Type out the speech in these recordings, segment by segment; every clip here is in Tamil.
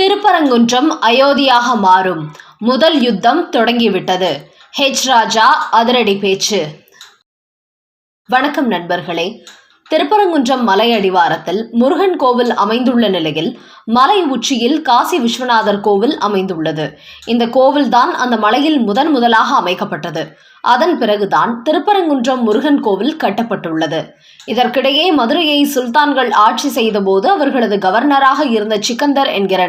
திருப்பரங்குன்றம் அயோத்தியாக மாறும், முதல் யுத்தம் தொடங்கிவிட்டது. ராஜா அதிரடி பேச்சு. வணக்கம் நண்பர்களே. திருப்பரங்குன்றம் மலை அடிவாரத்தில் முருகன் கோவில் அமைந்துள்ள நிலையில் மலை உச்சியில் காசி விஸ்வநாதர் கோவில் அமைந்துள்ளது. இந்த கோவில்தான் அந்த மலையில் முதலாக அமைக்கப்பட்டது. அதன் பிறகுதான் திருப்பரங்குன்றம் முருகன் கோவில் கட்டப்பட்டுள்ளது. இதற்கிடையே மதுரையை சுல்தான்கள் ஆட்சி செய்த போது அவர்களது கவர்னராக இருந்த சிக்கந்தர் என்கிற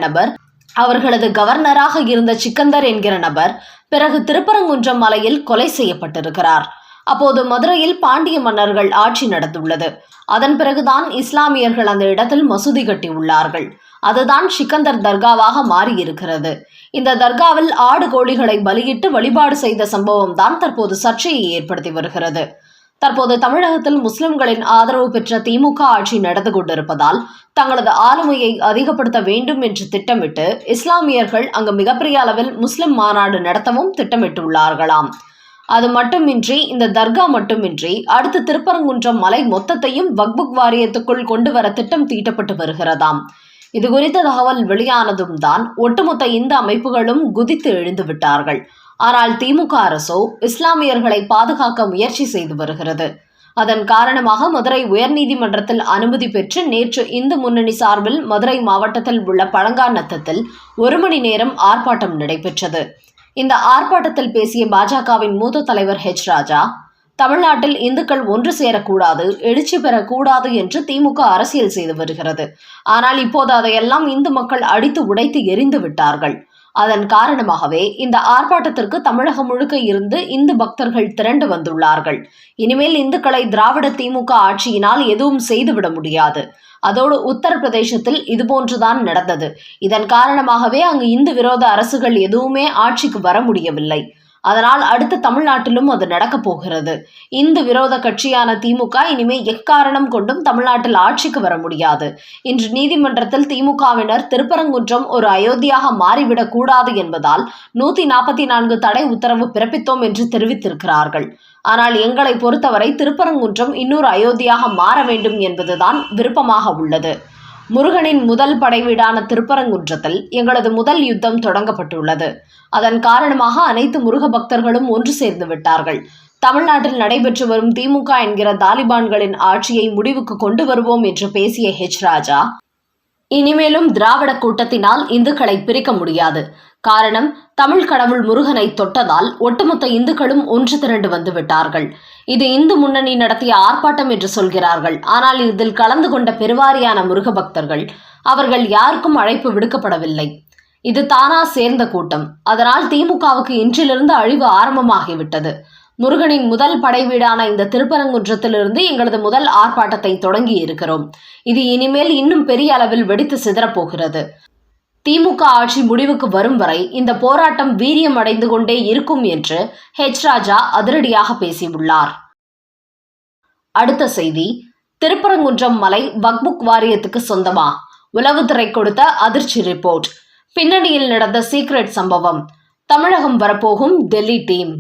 நபர் பிறகு திருப்பரங்குன்றம் மலையில் கொலை செய்யப்பட்டிருக்கிறார். அப்போது மதுரையில் பாண்டிய மன்னர்கள் ஆட்சி நடந்துள்ளது. அதன் பிறகுதான் இஸ்லாமியர்கள் அந்த இடத்தில் மசூதி கட்டியுள்ளார்கள். அதுதான் சிக்கந்தர் தர்காவாக மாறியிருக்கிறது. இந்த தர்காவில் ஆடு கோழிகளை பலியிட்டு வழிபாடு செய்த சம்பவம் தான் தற்போது சர்ச்சையை ஏற்படுத்தி வருகிறது. தற்போது தமிழகத்தில் முஸ்லிம்களின் ஆதரவு பெற்ற திமுக ஆட்சி நடந்து கொண்டிருப்பதால் தங்களது ஆளுமையை அதிகப்படுத்த வேண்டும் என்று திட்டமிட்டு இஸ்லாமியர்கள் அங்கு மிகப்பெரிய அளவில் முஸ்லிம் மாநாடு நடத்தவும் திட்டமிட்டுள்ளார்களாம். அது மட்டுமின்றி இந்த தர்கா மட்டுமின்றி அடுத்து திருப்பரங்குன்றம் மலை மொத்தத்தையும் வக்புக் வாரியத்துக்குள் கொண்டு வர திட்டம் தீட்டப்பட்டு வருகிறதாம். இது குறித்த தகவல் வெளியானதும் தான் ஒட்டுமொத்த இந்த அமைப்புகளும் குதித்து எழுந்து விட்டார்கள். ஆனால் திமுக அரசோ இஸ்லாமியர்களை பாதுகாக்க முயற்சி செய்து வருகிறது. அதன் காரணமாக மதுரை உயர்நீதிமன்றத்தில் அனுமதி பெற்று நேற்று இந்து முன்னணி சார்பில் மதுரை மாவட்டத்தில் உள்ள பழங்காநத்தத்தில் 1 மணி நேரம் ஆர்ப்பாட்டம் நடைபெற்றது. இந்த ஆர்ப்பாட்டத்தில் பேசிய பாஜகவின் மூத்த தலைவர் ராஜா, தமிழ்நாட்டில் இந்துக்கள் ஒன்று சேரக்கூடாது, எழுச்சி பெறக்கூடாது என்று திமுக அரசியல் செய்து வருகிறது. ஆனால் இப்போது அதையெல்லாம் இந்து மக்கள் அடித்து உடைத்து எரிந்து விட்டார்கள். அதன் காரணமாகவே இந்த ஆர்ப்பாட்டத்திற்கு தமிழகம் முழுக்க இருந்து இந்து பக்தர்கள் திரண்டு வந்துள்ளார்கள். இனிமேல் இந்துக்களை திராவிட திமுக ஆட்சியினால் எதுவும் செய்துவிட முடியாது. அதோடு உத்தரப்பிரதேசத்தில் இதுபோன்றுதான் நடந்தது. இதன் காரணமாகவே அங்கு இந்து விரோத அரசுகள் எதுவுமே ஆட்சிக்கு வர முடியவில்லை. அதனால் அடுத்து தமிழ்நாட்டிலும் அது நடக்கப் போகிறது. இந்து விரோத கட்சியான திமுக இனிமே எக்காரணம் கொண்டும் தமிழ்நாட்டில் ஆட்சிக்கு வர முடியாது. இன்று நீதிமன்றத்தில் திமுகவினர் திருப்பரங்குன்றம் ஒரு அயோத்தியாக மாறிவிடக் கூடாது என்பதால் 144 தடை உத்தரவு பிறப்பித்தோம் என்று தெரிவித்திருக்கிறார்கள். ஆனால் எங்களை பொறுத்தவரை திருப்பரங்குன்றம் இன்னொரு அயோத்தியாக மாற வேண்டும் என்பதுதான் விருப்பமாக உள்ளது. முருகனின் முதல் படைவீடான திருப்பரங்குன்றத்தில் எங்களது முதல் யுத்தம் தொடங்கப்பட்டுள்ளது. அதன் காரணமாக அனைத்து முருக பக்தர்களும் ஒன்று சேர்ந்து விட்டார்கள். தமிழ்நாட்டில் நடைபெற்று வரும் திமுக என்கிற தாலிபான்களின் ஆட்சியை முடிவுக்கு கொண்டு வருவோம் என்று பேசிய ராஜா, இனிமேலும் திராவிட கூட்டத்தினால் இந்துக்களை பிரிக்க முடியாது. காரணம், தமிழ் கடவுள் முருகனை தொட்டதால் ஒட்டுமொத்த இந்துக்களும் ஒன்று திரண்டு வந்து விட்டார்கள். இது இந்து முன்னணி நடத்திய ஆர்ப்பாட்டம் என்று சொல்கிறார்கள். ஆனால் இதில் கலந்து கொண்ட பெருவாரியான முருக பக்தர்கள், அவர்கள் யாருக்கும் அழைப்பு விடுக்கப்படவில்லை. இது தானா சேர்ந்த கூட்டம். அதனால் திமுகவுக்கு இன்றிலிருந்து அழிவு ஆரம்பமாகிவிட்டது. முருகனின் முதல் படை வீடான இந்த திருப்பரங்குன்றத்திலிருந்து எங்களது முதல் ஆர்ப்பாட்டத்தை தொடங்கி இருக்கிறோம். இது இனிமேல் இன்னும் பெரிய அளவில் வெடித்து சிதறப்போகிறது. திமுக ஆட்சி முடிவுக்கு வரும் வரை இந்த போராட்டம் வீரியம் அடைந்து கொண்டே இருக்கும் என்று ராஜா அதிரடியாக பேசியுள்ளார். அடுத்த செய்தி. திருப்பரங்குன்றம் மலை வக்புக் வாரியத்துக்கு சொந்தமா? உளவுத்துறை கொடுத்த அதிர்ச்சி ரிப்போர்ட். பின்னணியில் நடந்த சீக்ரெட் சம்பவம். தமிழகம் வரப்போகும் டெல்லி டீம்.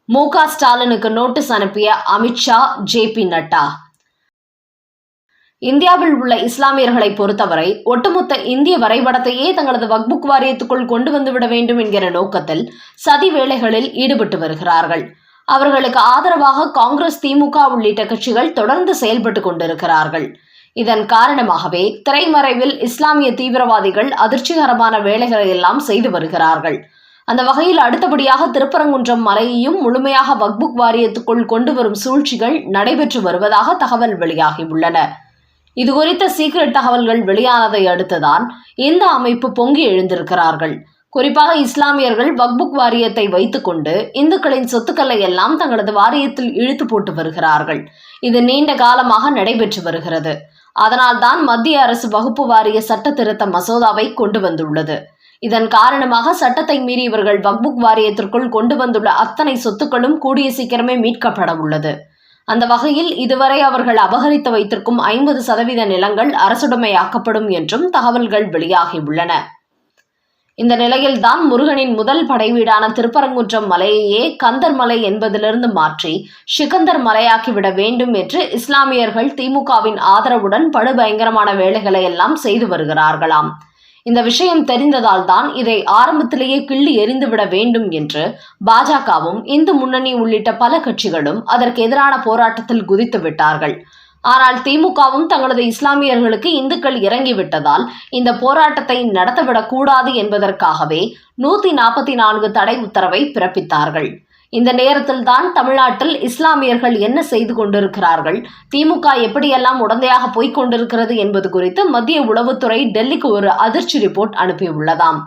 மு.க. ஸ்டாலினுக்கு நோட்டீஸ் அனுப்பிய அமித்ஷா, ஜே.பி. நட்டா. இந்தியாவில் உள்ள இஸ்லாமியர்களை பொறுத்தவரை ஒட்டுமொத்த இந்திய வரைபடத்தையே தங்களது வக்புக் வாரியத்துக்குள் கொண்டு வந்துவிட வேண்டும் என்கிற நோக்கத்தில் சதி வேலைகளில் ஈடுபட்டு வருகிறார்கள். அவர்களுக்கு ஆதரவாக காங்கிரஸ், திமுக உள்ளிட்ட கட்சிகள் தொடர்ந்து செயல்பட்டு கொண்டிருக்கிறார்கள். இதன் காரணமாகவே திரைமறைவில் இஸ்லாமிய தீவிரவாதிகள் அதிர்ச்சிகரமான வேலைகளை எல்லாம் செய்து வருகிறார்கள். அந்த வகையில் அடுத்தபடியாக திருப்பரங்குன்றம் மலையையும் முழுமையாக வக்புக் வாரியத்துக்குள் கொண்டு வரும் சூழ்ச்சிகள் நடைபெற்று வருவதாக தகவல் வெளியாகியுள்ளன. இதுகுறித்த சீக்ரெட் தகவல்கள் வெளியானதை அடுத்துதான் இந்த அமைப்பு பொங்கி எழுந்திருக்கிறார்கள். குறிப்பாக இஸ்லாமியர்கள் வக்புக் வாரியத்தை வைத்துக்கொண்டு இந்துக்களின் சொத்துக்களை எல்லாம் தங்களது வாரியத்தில் இழுத்து போட்டு வருகிறார்கள். இது நீண்ட காலமாக நடைபெற்று வருகிறது. அதனால்தான் மத்திய அரசு வகுப்பு வாரிய சட்ட திருத்த மசோதாவை கொண்டு வந்துள்ளது. இதன் காரணமாக சட்டத்தை மீறி இவர்கள் வக்புக் வாரியத்திற்குள் கொண்டு வந்துள்ள அத்தனை சொத்துக்களும் கூடிய சீக்கிரமே மீட்கப்பட உள்ளது. அந்த வகையில் இதுவரை அவர்கள் அபகரித்து வைத்திருக்கும் 50% நிலங்கள் அரசுடைமையாக்கப்படும் என்றும் தகவல்கள் வெளியாகியுள்ளன. இந்த நிலையில்தான் முருகனின் முதல் படைவீடான திருப்பரங்குன்றம் மலையையே கந்தர் மலை என்பதிலிருந்து மாற்றி சிக்கந்தர் மலையாக்கிவிட வேண்டும் என்று இஸ்லாமியர்கள் திமுகவின் ஆதரவுடன் படுபயங்கரமான வேலைகளை எல்லாம் செய்து வருகிறார்களாம். இந்த விஷயம் தெரிந்ததால் தான் இதை ஆரம்பத்திலேயே கிள்ளி எறிந்துவிட வேண்டும் என்று பாஜகவும் இந்து முன்னணி உள்ளிட்ட பல கட்சிகளும் அதற்கு எதிரான போராட்டத்தில் குதித்து விட்டார்கள். ஆனால் திமுகவும் தங்களது இஸ்லாமியர்களுக்கு இந்துக்கள் இறங்கிவிட்டதால் இந்த போராட்டத்தை நடத்தவிடக் கூடாது என்பதற்காகவே 144 தடை உத்தரவை பிறப்பித்தார்கள். இந்த நேரத்தில் தான் தமிழ்நாட்டில் இஸ்லாமியர்கள் என்ன செய்து கொண்டிருக்கிறார்கள், திமுக எப்படியெல்லாம் உடந்தையாக போய்க் கொண்டிருக்கிறது என்பது குறித்து மத்திய உளவுத்துறை டெல்லிக்கு ஒரு அதிர்ச்சி ரிப்போர்ட் அனுப்பியுள்ளதாம்.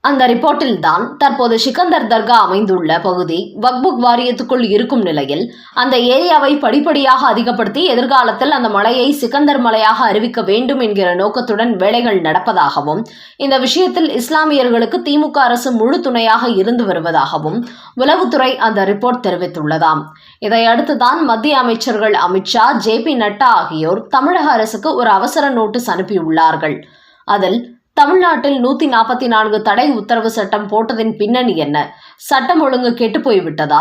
அந்த ரிப்போர்ட்டில் தான் தற்போது சிக்கந்தர் தர்கா அமைந்துள்ள பகுதி வக்புக் வாரியத்துக்குள் இருக்கும் நிலையில் அந்த ஏரியாவை படிப்படியாக அதிகப்படுத்தி எதிர்காலத்தில் அந்த மலையை சிக்கந்தர் மலையாக அறிவிக்க வேண்டும் என்கிற நோக்கத்துடன் வேலைகள் நடப்பதாகவும், இந்த விஷயத்தில் இஸ்லாமியர்களுக்கு திமுக அரசு முழு துணையாக இருந்து வருவதாகவும் உளவுத்துறை அந்த ரிப்போர்ட் தெரிவித்துள்ளதாம். இதையடுத்துதான் மத்திய அமைச்சர்கள் அமித்ஷா, JP நட்டா ஆகியோர் தமிழக அரசுக்கு ஒரு அவசர நோட்டீஸ் அனுப்பியுள்ளார்கள். அதில் தமிழ்நாட்டில் 144 தடை உத்தரவு சட்டம் போட்டதின் பின்னணி என்ன, சட்டம் ஒழுங்கு கெட்டு போய்விட்டதா,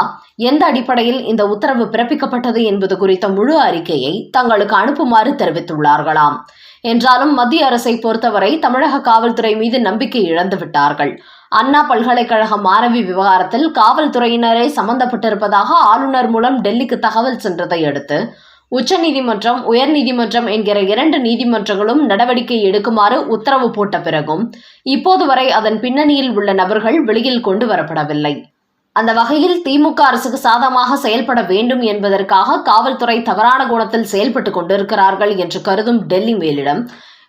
எந்த அடிப்படையில் இந்த உத்தரவு பிறப்பிக்கப்பட்டது என்பது குறித்த முழு அறிக்கையை தங்களுக்கு அனுப்புமாறு தெரிவித்துள்ளார்களாம். என்றாலும் மத்திய அரசை பொறுத்தவரை தமிழக காவல்துறை மீது நம்பிக்கை இழந்து விட்டார்கள். அண்ணா பல்கலைக்கழக மாணவி விவகாரத்தில் காவல்துறையினரே சம்பந்தப்பட்டிருப்பதாக ஆளுநர் மூலம் டெல்லிக்கு தகவல் சென்றதை அடுத்து உச்சநீதிமன்றம், உயர்நீதிமன்றம் என்கிற 2 நீதிமன்றங்களும் நடவடிக்கை எடுக்குமாறு உத்தரவு போட்ட பிறகும் இப்போது வரை அதன் பின்னணியில் உள்ள நபர்கள் வெளியில் கொண்டு வரப்படவில்லை. அந்த வகையில் திமுக அரசுக்கு சாதகமாக செயல்பட வேண்டும் என்பதற்காக காவல்துறை தவறான கோணத்தில் செயல்பட்டுக் கொண்டிருக்கிறார்கள் என்று கருதும் டெல்லி மேலிடம்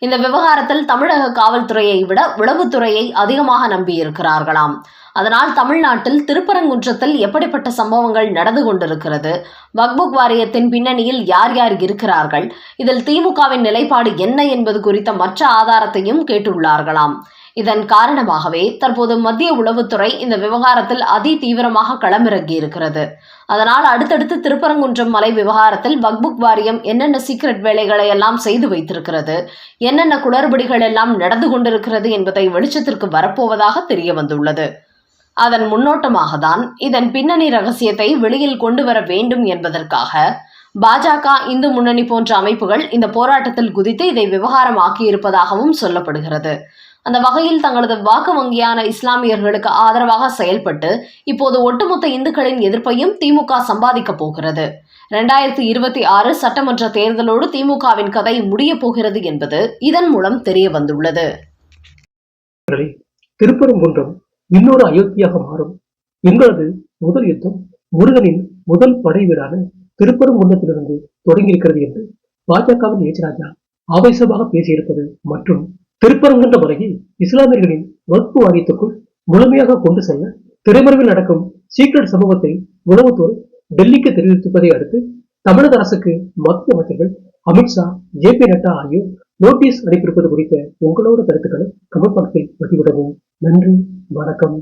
இந்த விவகாரத்தில் தமிழக காவல்துறையை விட உளவுத்துறையை அதிகமாக நம்பியிருக்கிறார்களாம். அதனால் தமிழ்நாட்டில் திருப்பரங்குன்றத்தில் எப்படிப்பட்ட சம்பவங்கள் நடந்து கொண்டிருக்கிறது, வக்புக் வாரியத்தின் பின்னணியில் யார் யார் இருக்கிறார்கள், இதில் திமுகவின் நிலைப்பாடு என்ன என்பது குறித்த மற்ற ஆதாரத்தையும் கேட்டுள்ளார்களாம். இதன் காரணமாகவே தற்போது மத்திய உளவுத்துறை இந்த விவகாரத்தில் அதி தீவிரமாக களமிறங்கியிருக்கிறது. அதனால் அடுத்தடுத்து திருப்பரங்குன்றம் மலை விவகாரத்தில் வக்புக் வாரியம் என்னென்ன சீக்ரெட் வேலைகளை எல்லாம் செய்து வைத்திருக்கிறது, என்னென்ன குளறுபடிகள் எல்லாம் நடந்து கொண்டிருக்கிறது என்பதை வெளிச்சத்திற்கு வரப்போவதாக தெரிய வந்துள்ளது. அதன் முன்னோட்டமாக தான் இதன் பின்னணி ரகசியத்தை வெளியில் கொண்டு வர வேண்டும் என்பதற்காக பாஜக, இந்து முன்னணி போன்ற அமைப்புகள் இந்த போராட்டத்தில் குதித்து இதை விவகாரமாக்கியிருப்பதாகவும் சொல்லப்படுகிறது. அந்த வகையில் தங்களது வாக்கு வங்கியான இஸ்லாமியர்களுக்கு ஆதரவாக செயல்பட்டு இப்போது ஒட்டுமொத்த இந்துக்களின் எதிர்ப்பையும் திமுக சம்பாதிக்கப் போகிறது. 2026 சட்டமன்ற தேர்தலோடு திமுகவின் கதை முடிய போகிறது என்பது இதன் மூலம் தெரிய வந்துள்ளது. திருப்பரங்குன்றம் இன்னொரு அயோத்தியாக மாறும். எங்களது முதல் யுத்தம் முருகனின் முதல் படை வீடான திருப்பரங்குன்றத்திலிருந்து தொடங்கியிருக்கிறது என்று பாஜகவின் ராஜா ஆவேசமாக பேசியிருப்பது மற்றும் திருப்பரங்குன்ற மலையை இஸ்லாமியர்களின் வக்பு வாரியத்துக்குள் முழுமையாக கொண்டு செல்ல திரைமறைவில் நடக்கும் சீக்ரெட் சமூகத்தை உளவுத்துறை டெல்லிக்கு தெரிவித்திருப்பதை அடுத்து தமிழக அரசுக்கு மத்திய அமைச்சர்கள் அமித்ஷா, JP நட்டா ஆகியோர் நோட்டீஸ் அனுப்பியிருப்பது குறித்த உங்களோட கருத்துக்களை கமெண்ட் பாக்ஸில் பதிவிடவும். நன்றி, வணக்கம்.